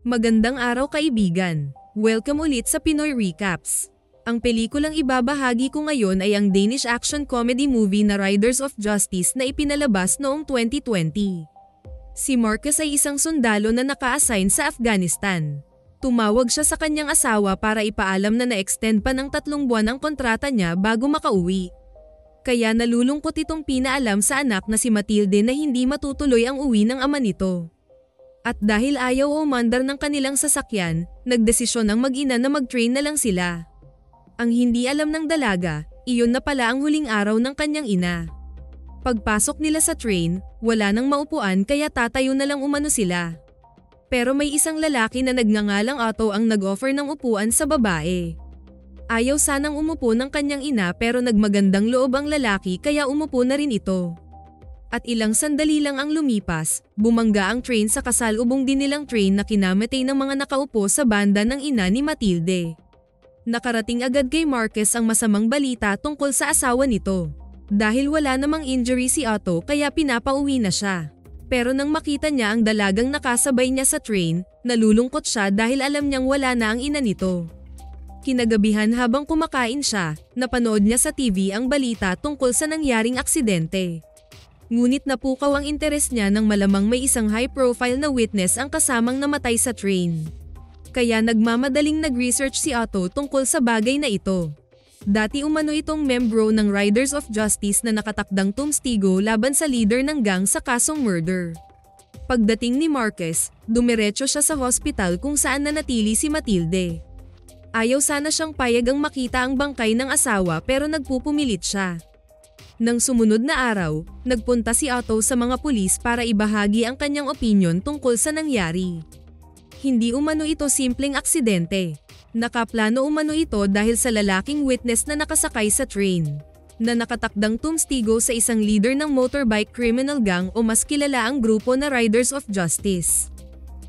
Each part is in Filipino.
Magandang araw kaibigan. Welcome ulit sa Pinoy Recaps. Ang pelikulang ibabahagi ko ngayon ay ang Danish action comedy movie na Riders of Justice na ipinalabas noong 2020. Si Marcus ay isang sundalo na naka-assign sa Afghanistan. Tumawag siya sa kanyang asawa para ipaalam na na-extend pa ng 3 buwan ang kontrata niya bago makauwi. Kaya nalulungkot itong pinaalam sa anak na si Matilde na hindi matutuloy ang uwi ng ama nito. At dahil ayaw umandar ng kanilang sasakyan, nagdesisyon ang mag-ina na mag-train na lang sila. Ang hindi alam ng dalaga, iyon na pala ang huling araw ng kanyang ina. Pagpasok nila sa train, wala nang maupuan kaya tatayo na lang umano sila. Pero may isang lalaki na nagngangalang Otto ang nag-offer ng upuan sa babae. Ayaw sanang umupo ng kanyang ina pero nagmagandang loob ang lalaki kaya umupo na rin ito. At ilang sandali lang ang lumipas, bumangga ang train sa kasalubong din nilang train na kinamatay ng mga nakaupo sa banda ng ina ni Matilde. Nakarating agad kay Marcus ang masamang balita tungkol sa asawa nito. Dahil wala namang injury si Otto kaya pinapauwi na siya. Pero nang makita niya ang dalagang nakasabay niya sa train, nalulungkot siya dahil alam niyang wala na ang ina nito. Kinagabihan habang kumakain siya, napanood niya sa TV ang balita tungkol sa nangyaring aksidente. Ngunit napukaw ang interes niya nang malamang may isang high-profile na witness ang kasamang namatay sa train. Kaya nagmamadaling nag-research si Otto tungkol sa bagay na ito. Dati umano itong membro ng Riders of Justice na nakatakdang tumstigo laban sa leader ng gang sa kasong murder. Pagdating ni Marcus, dumiretso siya sa hospital kung saan nanatili si Matilde. Ayaw sana siyang payag ang makita ang bangkay ng asawa pero nagpupumilit siya. Nang sumunod na araw, nagpunta si Otto sa mga pulis para ibahagi ang kanyang opinyon tungkol sa nangyari. Hindi umano ito simpleng aksidente. Nakaplano umano ito dahil sa lalaking witness na nakasakay sa train, na nakatakdang tumstigo sa isang leader ng motorbike criminal gang o mas kilala ang grupo na Riders of Justice.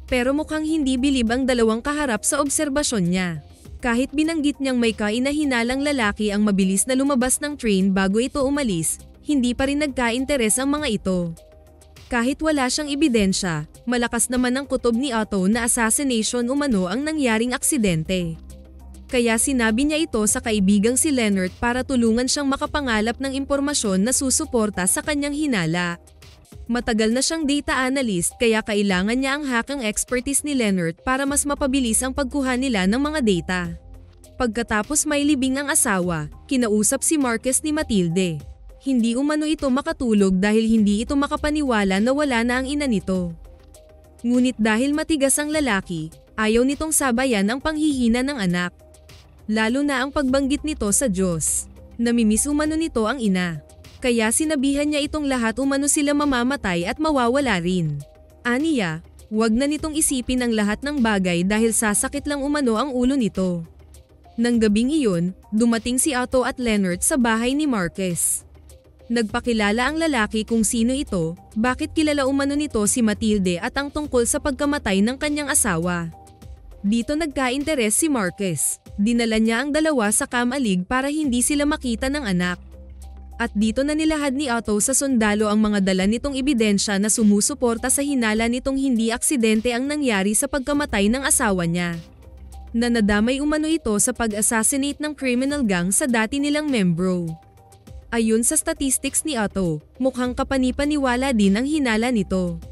Pero mukhang hindi bilib ang dalawang kaharap sa obserbasyon niya. Kahit binanggit niyang may kainahinalang lalaki ang mabilis na lumabas ng train bago ito umalis, hindi pa rin nagka-interes ang mga ito. Kahit wala siyang ebidensya, malakas naman ang kutob ni Otto na assassination umano ang nangyaring aksidente. Kaya sinabi niya ito sa kaibigang si Leonard para tulungan siyang makapangalap ng impormasyon na susuporta sa kanyang hinala. Matagal na siyang data analyst kaya kailangan niya ang hacking expertise ni Leonard para mas mapabilis ang pagkuha nila ng mga data. Pagkatapos may libing ang asawa, kinausap si Marcus ni Matilde. Hindi umano ito makatulog dahil hindi ito makapaniwala na wala na ang ina nito. Ngunit dahil matigas ang lalaki, ayaw nitong sabayan ang panghihina ng anak. Lalo na ang pagbanggit nito sa Diyos. Namimiss umano nito ang ina. Kaya sinabihan niya itong lahat umano sila mamamatay at mawawala rin. Aniya, wag na nitong isipin ang lahat ng bagay dahil sasakit lang umano ang ulo nito. Nang gabing iyon, dumating si Otto at Leonard sa bahay ni Marcus. Nagpakilala ang lalaki kung sino ito, bakit kilala umano nito si Matilde at ang tungkol sa pagkamatay ng kanyang asawa. Dito nagka-interes si Marcus. Dinala niya ang dalawa sa kamalig para hindi sila makita ng anak. At dito na nilahad ni Otto sa sundalo ang mga dala nitong ebidensya na sumusuporta sa hinala nitong hindi aksidente ang nangyari sa pagkamatay ng asawa niya. Na nadamay umano ito sa pag-assassinate ng criminal gang sa dati nilang membro. Ayon sa statistics ni Otto, mukhang kapanipaniwala din ang hinala nito.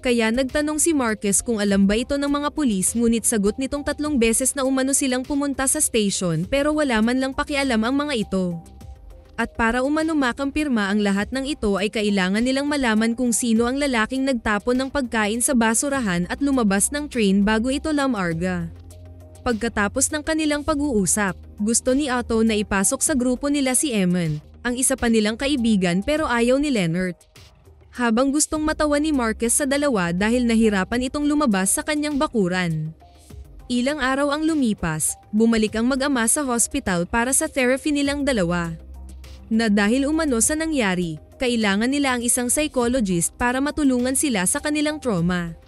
Kaya nagtanong si Marcus kung alam ba ito ng mga pulis ngunit sagot nitong 3 beses na umano silang pumunta sa station pero wala man lang pakialam ang mga ito. At para umano makampirma ang lahat ng ito ay kailangan nilang malaman kung sino ang lalaking nagtapon ng pagkain sa basurahan at lumabas ng train bago ito lamarga. Pagkatapos ng kanilang pag-uusap, gusto ni Otto na ipasok sa grupo nila si Eamon, ang isa pa nilang kaibigan pero ayaw ni Leonard. Habang gustong matawa ni Marcus sa dalawa dahil nahirapan itong lumabas sa kanyang bakuran. Ilang araw ang lumipas, bumalik ang mag-ama sa hospital para sa therapy nilang dalawa. Na dahil umano sa nangyari, kailangan nila ang isang psychologist para matulungan sila sa kanilang trauma.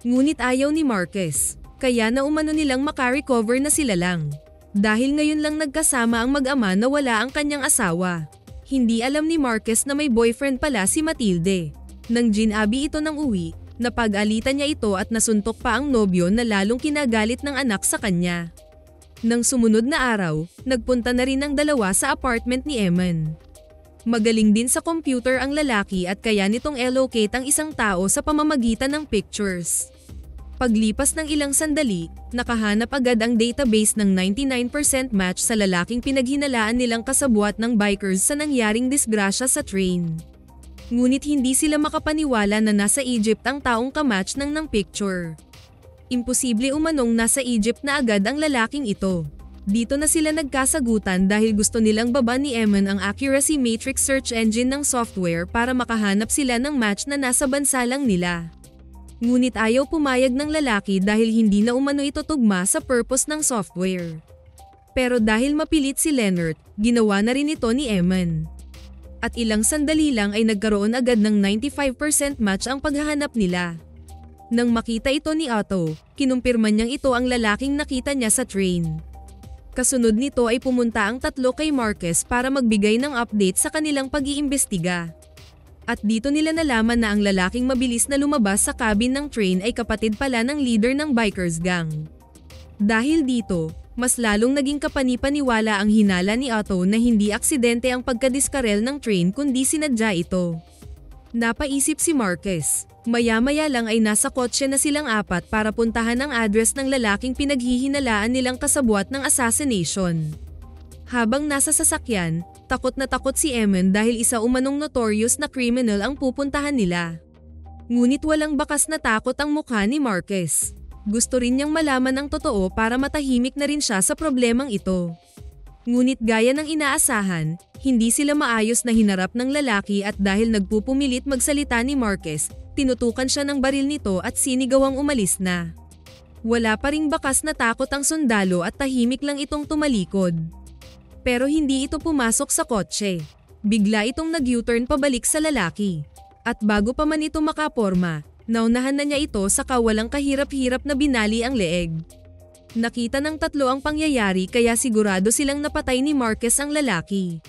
Ngunit ayaw ni Marcus, kaya na umano nilang makarecover na sila lang. Dahil ngayon lang nagkasama ang mag-ama na wala ang kanyang asawa. Hindi alam ni Marcus na may boyfriend pala si Matilde. Nang ginabi ito ng uwi, Napag-alitan niya ito at nasuntok pa ang nobyo na lalong kinagalit ng anak sa kanya. Nang sumunod na araw, nagpunta na rin ang dalawa sa apartment ni Eman. Magaling din sa computer ang lalaki at kaya nitong allocate ang isang tao sa pamamagitan ng pictures. Paglipas ng ilang sandali, nakahanap agad ang database ng 99% match sa lalaking pinaghinalaan nilang kasabwat ng bikers sa nangyaring disgrasya sa train. Ngunit hindi sila makapaniwala na nasa Egypt ang taong kamatch ng picture. Imposible umanong nasa Egypt na agad ang lalaking ito. Dito na sila nagkasagutan dahil gusto nilang baba ni Eman ang accuracy matrix search engine ng software para makahanap sila ng match na nasa bansa lang nila. Ngunit ayaw pumayag ng lalaki dahil hindi na umano ito tugma sa purpose ng software. Pero dahil mapilit si Leonard, ginawa na rin ito ni Eman. At ilang sandali lang ay nagkaroon agad ng 95% match ang paghahanap nila. Nang makita ito ni Otto, kinumpirma niyang ito ang lalaking nakita niya sa train. Kasunod nito ay pumunta ang tatlo kay Marquez para magbigay ng update sa kanilang pag-iimbestiga. At dito nila nalaman na ang lalaking mabilis na lumabas sa cabin ng train ay kapatid pala ng leader ng bikers gang. Dahil dito, mas lalong naging kapanipaniwala ang hinala ni Otto na hindi aksidente ang pagkadiskarel ng train kundi sinadya ito. Napaisip si Marquez. Maya-maya lang ay nasa kotse na silang apat para puntahan ang address ng lalaking pinaghihinalaan nilang kasabwat ng assassination. Habang nasa sasakyan, takot na takot si Eman dahil isa umanong notorious na criminal ang pupuntahan nila. Ngunit walang bakas na takot ang mukha ni Marquez. Gusto rin niyang malaman ang totoo para matahimik na rin siya sa problemang ito. Ngunit gaya ng inaasahan, hindi sila maayos na hinarap ng lalaki at dahil nagpupumilit magsalita ni Marquez, tinutukan siya ng baril nito at sinigawang umalis na. Wala pa ring bakas na takot ang sundalo at tahimik lang itong tumalikod. Pero hindi ito pumasok sa kotse. Bigla itong nag-U-turn pabalik sa lalaki. At bago pa man ito makaporma, naunahan na niya ito sa kawalang kahirap-hirap na binali ang leeg. Nakita ng tatlo ang pangyayari kaya sigurado silang napatay ni Marquez ang lalaki.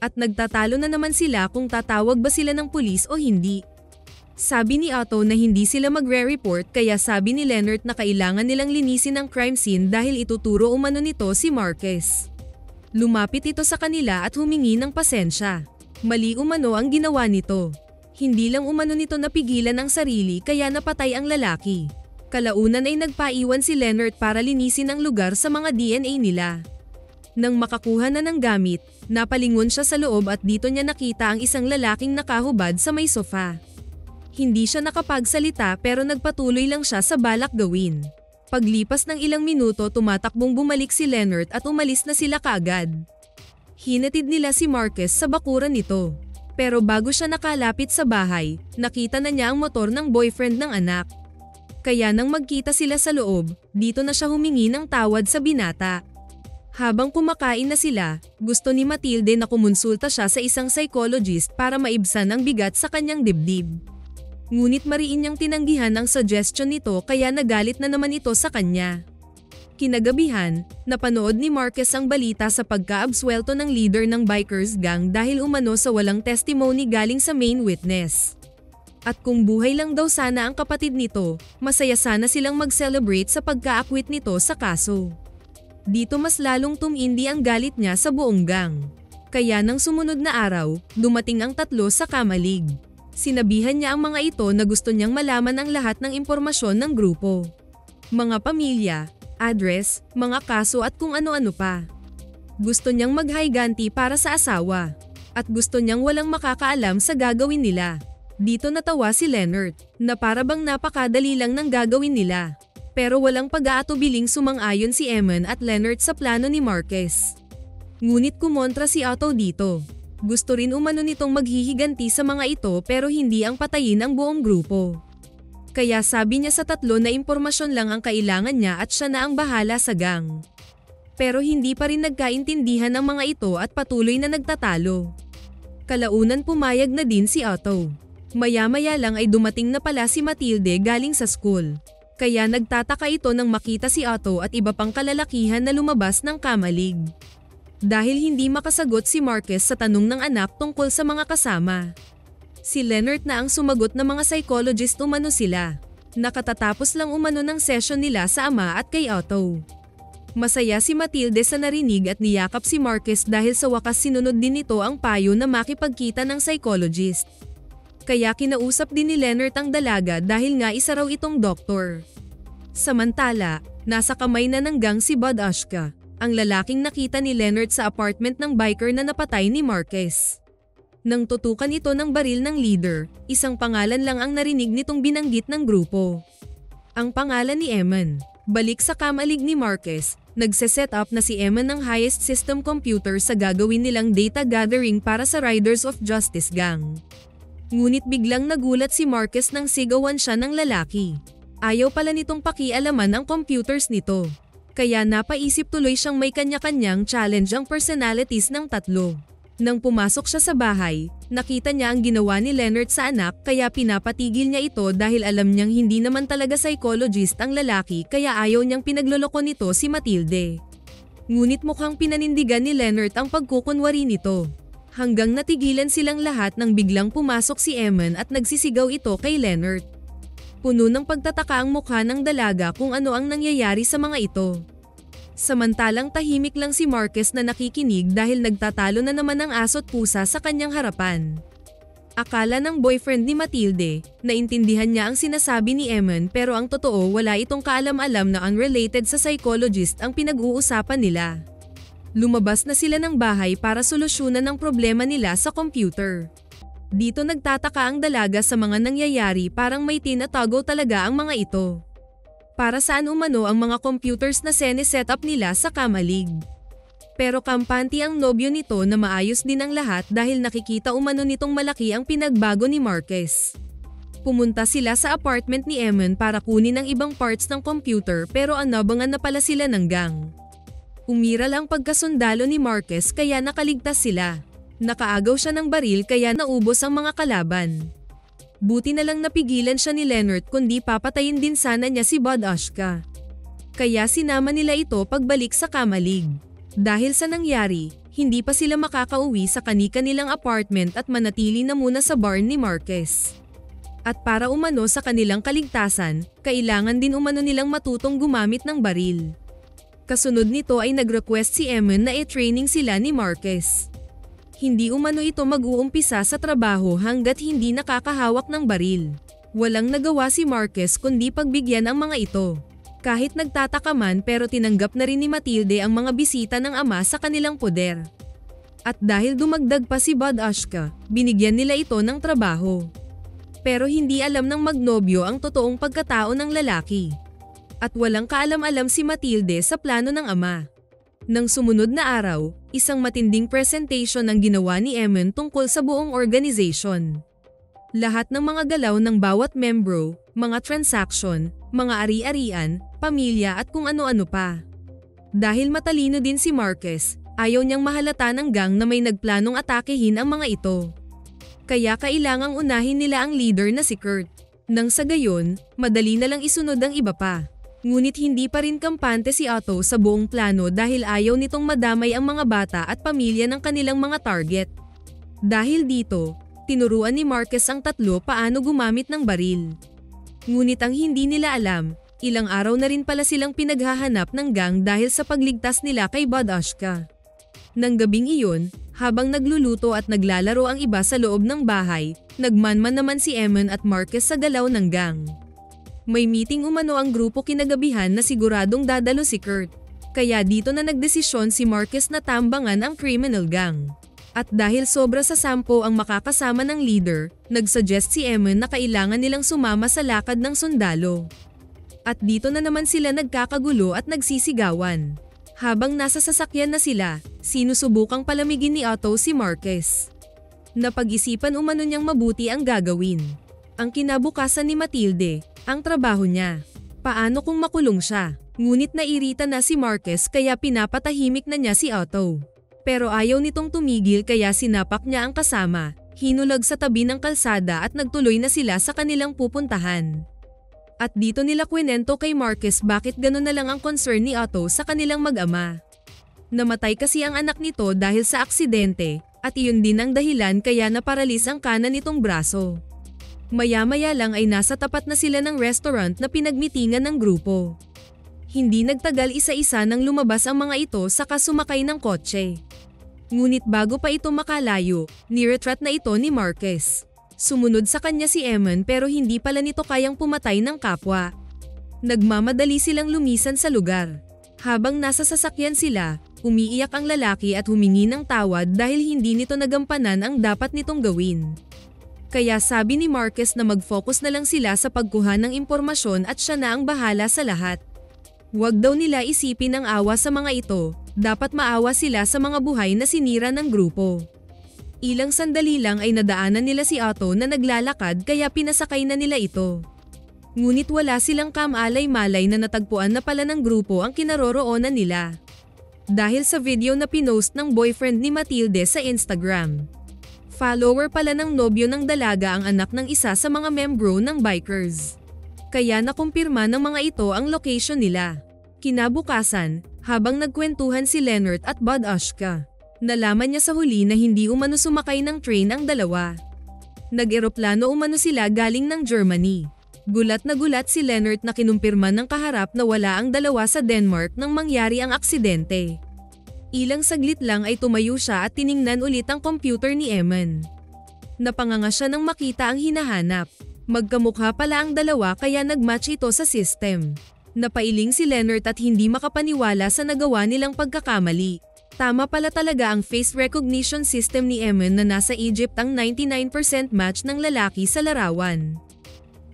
At nagtatalo na naman sila kung tatawag ba sila ng pulis o hindi. Sabi ni Otto na hindi sila magre-report kaya sabi ni Leonard na kailangan nilang linisin ang crime scene dahil ituturo umano nito si Marquez. Lumapit ito sa kanila at humingi ng pasensya. Mali umano ang ginawa nito. Hindi lang umano nito napigilan ang sarili kaya napatay ang lalaki. Kalaunan ay nagpaiwan si Leonard para linisin ang lugar sa mga DNA nila. Nang makakuha na ng gamit, napalingon siya sa loob at dito niya nakita ang isang lalaking nakahubad sa may sofa. Hindi siya nakapagsalita pero nagpatuloy lang siya sa balak gawin. Paglipas ng ilang minuto tumatakbong bumalik si Leonard at umalis na sila kaagad. Hinatid nila si Marquez sa bakuran nito. Pero bago siya nakalapit sa bahay, nakita na niya ang motor ng boyfriend ng anak. Kaya nang magkita sila sa loob, dito na siya humingi ng tawad sa binata. Habang kumakain na sila, gusto ni Matilde na kumonsulta siya sa isang psychologist para maibsan ang bigat sa kanyang dibdib. Ngunit mariin niyang tinanggihan ang suggestion nito kaya nagalit na naman ito sa kanya. Kinagabihan, napanood ni Marquez ang balita sa pagka-absuelto ng leader ng bikers gang dahil umano sa walang testimony galing sa main witness. At kung buhay lang daw sana ang kapatid nito, masaya sana silang mag-celebrate sa pagka-acquit nito sa kaso. Dito mas lalong tumindi ang galit niya sa buong gang. Kaya nang sumunod na araw, dumating ang tatlo sa kamalig. Sinabihan niya ang mga ito na gusto niyang malaman ang lahat ng impormasyon ng grupo. Mga pamilya, address, mga kaso at kung ano-ano pa. Gusto niyang maghiganti para sa asawa. At gusto niyang walang makakaalam sa gagawin nila. Dito natawa si Leonard, na parabang napakadali lang ng gagawin nila. Pero walang pag-aatubiling sumang-ayon si Eman at Leonard sa plano ni Marquez. Ngunit kumontra si Otto dito. Gusto rin umano nitong maghihiganti sa mga ito pero hindi ang patayin ang buong grupo. Kaya sabi niya sa tatlo na impormasyon lang ang kailangan niya at siya na ang bahala sa gang. Pero hindi pa rin nagkaintindihan ang mga ito at patuloy na nagtatalo. Kalaunan pumayag na din si Otto. Maya-maya lang ay dumating na pala si Matilde galing sa school. Kaya nagtataka ito nang makita si Otto at iba pang kalalakihan na lumabas ng kamalig. Dahil hindi makasagot si Marquez sa tanong ng anak tungkol sa mga kasama. Si Leonard na ang sumagot na mga psychologist umano sila. Nakatatapos lang umano ng session nila sa ama at kay Otto. Masaya si Matilde sa narinig at niyakap si Marquez dahil sa wakas sinunod din nito ang payo na makipagkita ng psychologist. Kaya kinausap din ni Leonard ang dalaga dahil nga isa raw itong doktor. Samantala, nasa kamay na ng gang si Bud Ashka, ang lalaking nakita ni Leonard sa apartment ng biker na napatay ni Marquez. Nang tutukan ito ng baril ng leader, isang pangalan lang ang narinig nitong binanggit ng grupo. Ang pangalan ni Eman. Balik sa kamalig ni Marquez, nagse-set up na si Eman ng highest system computer sa gagawin nilang data gathering para sa Riders of Justice gang. Ngunit biglang nagulat si Marquez nang sigawan siya ng lalaki. Ayaw pala nitong pakialaman ang computers nito. Kaya napaisip tuloy siyang may kanya-kanyang challenge ang personalities ng tatlo. Nang pumasok siya sa bahay, nakita niya ang ginawa ni Leonard sa anak kaya pinapatigil niya ito dahil alam niyang hindi naman talaga psychologist ang lalaki kaya ayaw niyang pinagloloko nito si Matilde. Ngunit mukhang pinanindigan ni Leonard ang pagkukunwari nito. Hanggang natigilan silang lahat nang biglang pumasok si Eman at nagsisigaw ito kay Leonard. Puno ng pagtataka ang mukha ng dalaga kung ano ang nangyayari sa mga ito. Samantalang tahimik lang si Marquez na nakikinig dahil nagtatalo na naman ang aso't pusa sa kanyang harapan. Akala ng boyfriend ni Matilde, naintindihan niya ang sinasabi ni Eman pero ang totoo wala itong kaalam-alam na unrelated sa psychologist ang pinag-uusapan nila. Lumabas na sila ng bahay para solusyonan ang problema nila sa computer. Dito nagtataka ang dalaga sa mga nangyayari parang may tinatago talaga ang mga ito. Para saan umano ang mga computers na sene-set up nila sa kamalig. Pero kampante ang nobyo nito na maayos din ang lahat dahil nakikita umano nitong malaki ang pinagbago ni Marquez. Pumunta sila sa apartment ni Eman para kunin ang ibang parts ng computer pero anabangan na pala sila ng gang. Umiral ang pagkasundalo ni Marquez kaya nakaligtas sila. Nakaagaw siya ng baril kaya naubos ang mga kalaban. Buti na lang napigilan siya ni Leonard kundi papatayin din sana niya si Bud Ashka. Kaya sinama nila ito pagbalik sa kamalig. Dahil sa nangyari, hindi pa sila makakauwi sa kani-kanilang apartment at manatili na muna sa barn ni Marquez. At para umano sa kanilang kaligtasan, kailangan din umano nilang matutong gumamit ng baril. Kasunod nito ay nag-request si Eman na i-training sila ni Marquez. Hindi umano ito mag-uumpisa sa trabaho hanggat hindi nakakahawak ng baril. Walang nagawa si Marquez kundi pagbigyan ang mga ito. Kahit nagtataka man pero tinanggap na rin ni Matilde ang mga bisita ng ama sa kanilang poder. At dahil dumagdag pa si Bud Ashka, binigyan nila ito ng trabaho. Pero hindi alam ng magnobyo ang totoong pagkatao ng lalaki. At walang kaalam-alam si Matilde sa plano ng ama. Nang sumunod na araw, isang matinding presentation ang ginawa ni Eman tungkol sa buong organization. Lahat ng mga galaw ng bawat membro, mga transaction, mga ari-arian, pamilya at kung ano-ano pa. Dahil matalino din si Marquez, ayaw niyang mahalata ng gang na may nagplanong atakehin ang mga ito. Kaya kailangang unahin nila ang leader na si Kurt. Nang sa gayon, madali na lang isunod ang iba pa. Ngunit hindi pa rin kampante si Otto sa buong plano dahil ayaw nitong madamay ang mga bata at pamilya ng kanilang mga target. Dahil dito, tinuruan ni Marquez ang tatlo paano gumamit ng baril. Ngunit ang hindi nila alam, ilang araw na rin pala silang pinaghahanap ng gang dahil sa pagligtas nila kay Bud Ashka. Nang gabing iyon, habang nagluluto at naglalaro ang iba sa loob ng bahay, nagmanman naman si Eman at Marquez sa galaw ng gang. May meeting umano ang grupo kinagabihan na siguradong dadalo si Kurt. Kaya dito na nagdesisyon si Marquez na tambangan ang criminal gang. At dahil sobra sa 10 ang makakasama ng leader, nagsuggest si Eman na kailangan nilang sumama sa lakad ng sundalo. At dito na naman sila nagkakagulo at nagsisigawan. Habang nasa sasakyan na sila, sinusubukang palamigin ni Otto si Marquez. Napag-isipan umano niyang mabuti ang gagawin. Ang kinabukasan ni Matilde, ang trabaho niya. Paano kung makulong siya? Ngunit nairita na si Marquez kaya pinapatahimik na niya si Otto. Pero ayaw nitong tumigil kaya sinapak niya ang kasama, hinulag sa tabi ng kalsada at nagtuloy na sila sa kanilang pupuntahan. At dito nila kwento kay Marquez bakit gano'n na lang ang concern ni Otto sa kanilang mag-ama. Namatay kasi ang anak nito dahil sa aksidente, At iyon din ang dahilan kaya naparalis ang kanan nitong braso. Maya-maya lang ay nasa tapat na sila ng restaurant na pinagmitingan ng grupo. Hindi nagtagal isa-isa nang lumabas ang mga ito saka sumakay ng kotse. Ngunit bago pa ito makalayo, niretract na ito ni Marquez. Sumunod sa kanya si Eman pero hindi pala nito kayang pumatay ng kapwa. Nagmamadali silang lumisan sa lugar. Habang nasa sasakyan sila, umiiyak ang lalaki at humingi ng tawad dahil hindi nito nagampanan ang dapat nitong gawin. Kaya sabi ni Marquez na mag-focus na lang sila sa pagkuha ng impormasyon at siya na ang bahala sa lahat. Huwag daw nila isipin ang awa sa mga ito, dapat maawa sila sa mga buhay na sinira ng grupo. Ilang sandali lang ay nadaanan nila si Otto na naglalakad kaya pinasakay na nila ito. Ngunit wala silang kamalay-malay na natagpuan na pala ng grupo ang kinaroroonan nila. Dahil sa video na pinost ng boyfriend ni Matilde sa Instagram. Follower pala ng nobyo ng dalaga ang anak ng isa sa mga membro ng bikers. Kaya nakumpirma ng mga ito ang location nila. Kinabukasan, habang nagkwentuhan si Leonard at Bud Ashka, nalaman niya sa huli na hindi umano sumakay ng train ang dalawa. Nag-eroplano umano sila galing ng Germany. Gulat na gulat si Leonard na kinumpirma ng kaharap na wala ang dalawa sa Denmark nang mangyari ang aksidente. Ilang saglit lang ay tumayo siya at tiningnan ulit ang computer ni Eman. Napanganga siya nang makita ang hinahanap. Magkamukha pala ang dalawa kaya nagmatch ito sa system. Napailing si Leonard at hindi makapaniwala sa nagawa nilang pagkakamali. Tama pala talaga ang face recognition system ni Eman na nasa Egypt ang 99% match ng lalaki sa larawan.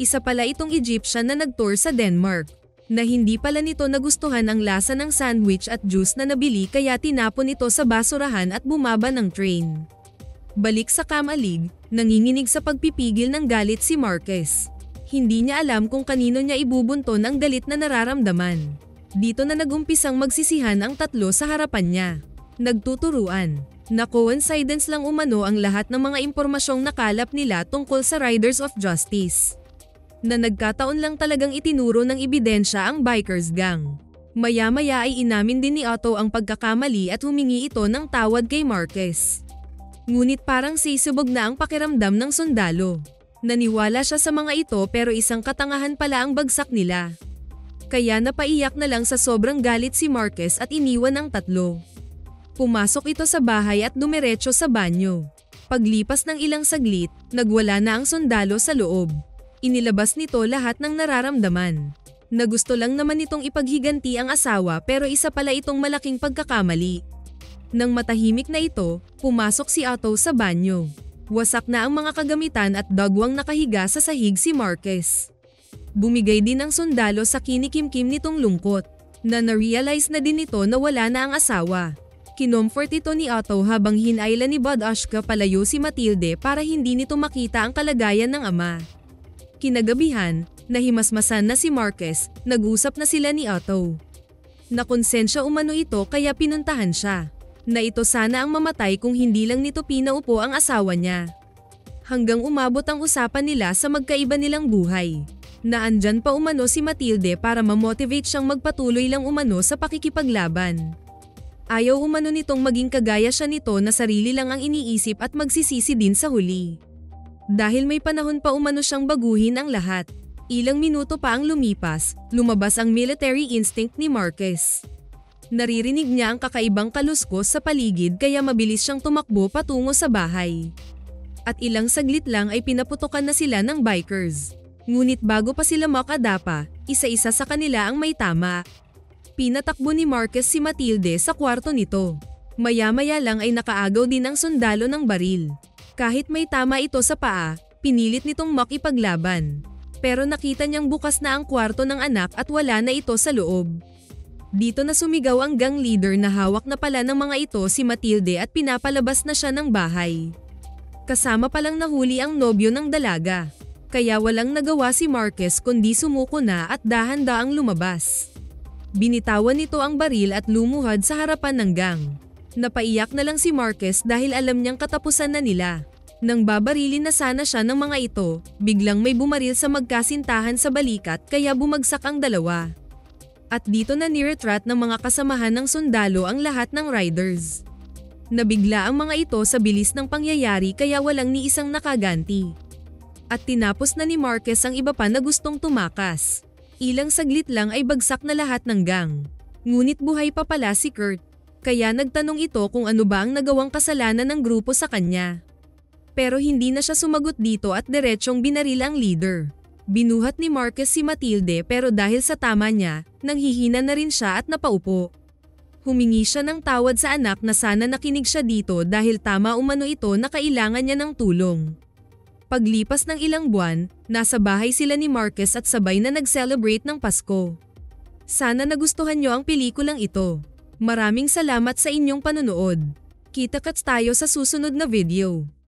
Isa pala itong Egyptian na nag-tour sa Denmark, na hindi pala nito nagustuhan ang lasa ng sandwich at juice na nabili kaya tinapon ito sa basurahan at bumaba ng train. Balik sa kamalig, nanginginig sa pagpipigil ng galit si Marquez. Hindi niya alam kung kanino niya ibubunton ang galit na nararamdaman. Dito na nagumpisang magsisihan ang tatlo sa harapan niya. Nagtuturuan. Na-coincidence lang umano ang lahat ng mga impormasyong nakalap nila tungkol sa Riders of Justice. Na nagkataon lang talagang itinuro ng ebidensya ang bikers gang. Maya-maya ay inamin din ni Otto ang pagkakamali at humingi ito ng tawad kay Marquez. Ngunit parang sisubog na ang pakiramdam ng sundalo. Naniwala siya sa mga ito pero isang katangahan pala ang bagsak nila. Kaya napaiyak na lang sa sobrang galit si Marquez at iniwan ang tatlo. Pumasok ito sa bahay at dumiretso sa banyo. Paglipas ng ilang saglit, nagwala na ang sundalo sa loob. Inilabas nito lahat ng nararamdaman. Na gusto lang naman itong ipaghiganti ang asawa pero isa pala itong malaking pagkakamali. Nang matahimik na ito, pumasok si Otto sa banyo. Wasak na ang mga kagamitan at dagwang nakahiga sa sahig si Marquez. Bumigay din ang sundalo sa kinikimkim nitong lungkot, na na-realize na din ito na wala na ang asawa. Kinomfort ito ni Otto habang hinayla ni Bud Ashka palayo si Matilde para hindi nito makita ang kalagayan ng ama. Kinagabihan, nahimasmasan na si Marquez, nag-usap na sila ni Otto. Nakonsensya umano ito kaya pinuntahan siya. Na ito sana ang mamatay kung hindi lang nito pinaupo ang asawa niya. Hanggang umabot ang usapan nila sa magkaiba nilang buhay. Na andyan pa umano si Matilde para mamotivate siyang magpatuloy lang umano sa pakikipaglaban. Ayaw umano nitong maging kagaya siya nito na sarili lang ang iniisip at magsisisi din sa huli. Dahil may panahon pa umano siyang baguhin ang lahat. Ilang minuto pa ang lumipas, lumabas ang military instinct ni Marquez. Naririnig niya ang kakaibang kaluskos sa paligid kaya mabilis siyang tumakbo patungo sa bahay. At ilang saglit lang ay pinaputukan na sila ng bikers. Ngunit bago pa sila makadapa, isa-isa sa kanila ang may tama. Pinatakbo ni Marquez si Matilde sa kwarto nito. Maya-maya lang ay nakaagaw din ang sundalo ng baril. Kahit may tama ito sa paa, pinilit nitong makipaglaban. Pero nakita niyang bukas na ang kwarto ng anak at wala na ito sa loob. Dito na sumigaw ang gang leader na hawak na pala ng mga ito si Matilde at pinapalabas na siya ng bahay. Kasama palang nahuli ang nobyo ng dalaga. Kaya walang nagawa si Marquez kundi sumuko na at dahan-daang lumabas. Binitawan nito ang baril at lumuhad sa harapan ng gang. Napaiyak na lang si Marquez dahil alam niyang katapusan na nila. Nang babarilin na sana siya ng mga ito, biglang may bumaril sa magkasintahan sa balikat kaya bumagsak ang dalawa. At dito na niretrat ng mga kasamahan ng sundalo ang lahat ng riders. Nabigla ang mga ito sa bilis ng pangyayari kaya walang ni isang nakaganti. At tinapos na ni Marquez ang iba pa na gustong tumakas. Ilang saglit lang ay bagsak na lahat ng gang. Ngunit buhay pa pala si Kurt. Kaya nagtanong ito kung ano ba ang nagawang kasalanan ng grupo sa kanya. Pero hindi na siya sumagot dito at diretsyong binaril ang leader. Binuhat ni Marquez si Matilde pero dahil sa tama niya, nanghihina na rin siya at napaupo. Humingi siya ng tawad sa anak na sana nakinig siya dito dahil tama umano ito na kailangan niya ng tulong. Paglipas ng ilang buwan, nasa bahay sila ni Marquez at sabay na nag-celebrate ng Pasko. Sana nagustuhan niyo ang pelikulang ito. Maraming salamat sa inyong panonood. Kita-kits tayo sa susunod na video.